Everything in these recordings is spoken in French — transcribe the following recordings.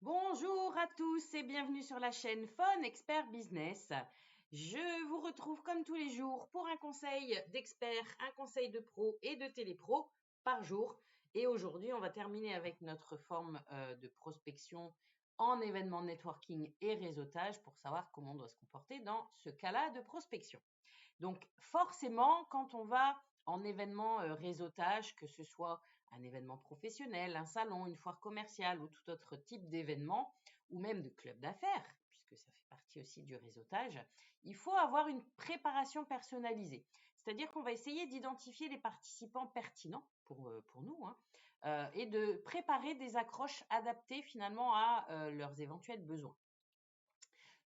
Bonjour à tous et bienvenue sur la chaîne Fun Expert Business. Je vous retrouve comme tous les jours pour un conseil d'expert, un conseil de pro et de télépro par jour. Et aujourd'hui, on va terminer avec notre forme de prospection en événement networking et réseautage pour savoir comment on doit se comporter dans ce cas-là de prospection. Donc forcément, quand on va en événement réseautage, que ce soit un événement professionnel, un salon, une foire commerciale ou tout autre type d'événement, ou même de club d'affaires, puisque ça fait partie aussi du réseautage, il faut avoir une préparation personnalisée. C'est-à-dire qu'on va essayer d'identifier les participants pertinents pour nous, et de préparer des accroches adaptées finalement à leurs éventuels besoins.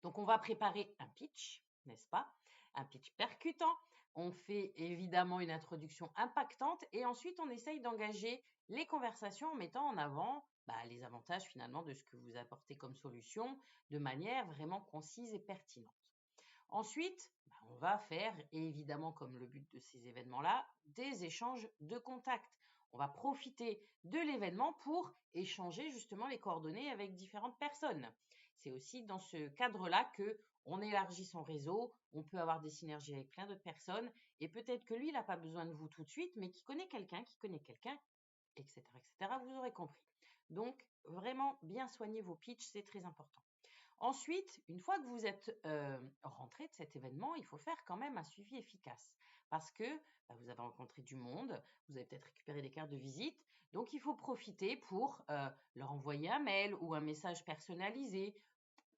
Donc, on va préparer un pitch, n'est-ce pas? Un pitch percutant. On fait évidemment une introduction impactante et ensuite on essaye d'engager les conversations en mettant en avant les avantages finalement de ce que vous apportez comme solution de manière vraiment concise et pertinente. Ensuite, on va faire, et évidemment comme le but de ces événements-là, des échanges de contacts. On va profiter de l'événement pour échanger justement les coordonnées avec différentes personnes. C'est aussi dans ce cadre-là que on élargit son réseau, on peut avoir des synergies avec plein d'autres personnes, et peut-être que lui, il n'a pas besoin de vous tout de suite, mais qui connaît quelqu'un, etc., etc. Vous aurez compris. Donc, vraiment bien soigner vos pitchs, c'est très important. Ensuite, une fois que vous êtes rentré de cet événement, il faut faire quand même un suivi efficace parce que vous avez rencontré du monde, vous avez peut-être récupéré des cartes de visite, donc il faut profiter pour leur envoyer un mail ou un message personnalisé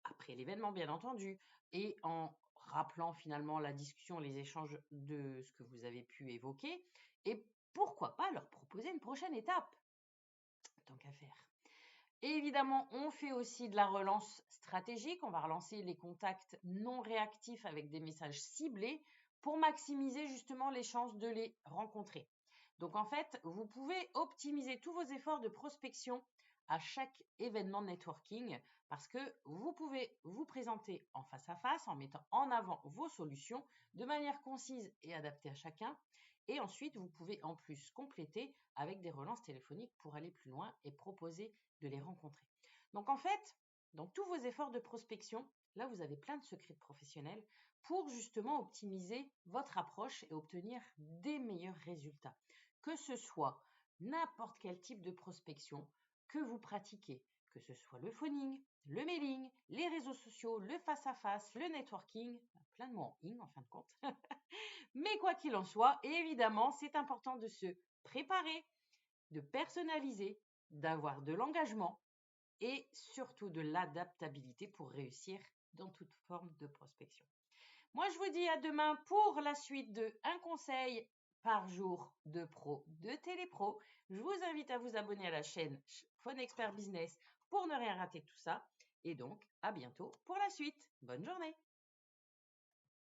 après l'événement, bien entendu, et en rappelant finalement la discussion, les échanges de ce que vous avez pu évoquer, et pourquoi pas leur proposer une prochaine étape, tant qu'à faire. Et évidemment, on fait aussi de la relance stratégique. On va relancer les contacts non réactifs avec des messages ciblés pour maximiser justement les chances de les rencontrer. Donc en fait, vous pouvez optimiser tous vos efforts de prospection à chaque événement networking parce que vous pouvez vous présenter en face à face en mettant en avant vos solutions de manière concise et adaptée à chacun. Et ensuite, vous pouvez en plus compléter avec des relances téléphoniques pour aller plus loin et proposer de les rencontrer. Donc en fait, dans tous vos efforts de prospection, là, vous avez plein de secrets professionnels pour justement optimiser votre approche et obtenir des meilleurs résultats. Que ce soit n'importe quel type de prospection que vous pratiquez, que ce soit le phoning, le mailing, les réseaux sociaux, le face-à-face, le networking, plein de mots en ing en fin de compte. Mais quoi qu'il en soit, évidemment, c'est important de se préparer, de personnaliser, d'avoir de l'engagement et surtout de l'adaptabilité pour réussir dans toute forme de prospection. Moi, je vous dis à demain pour la suite de un conseil par jour de pro, de télépro. Je vous invite à vous abonner à la chaîne Fun Expert Business pour ne rien rater de tout ça. Et donc, à bientôt pour la suite. Bonne journée.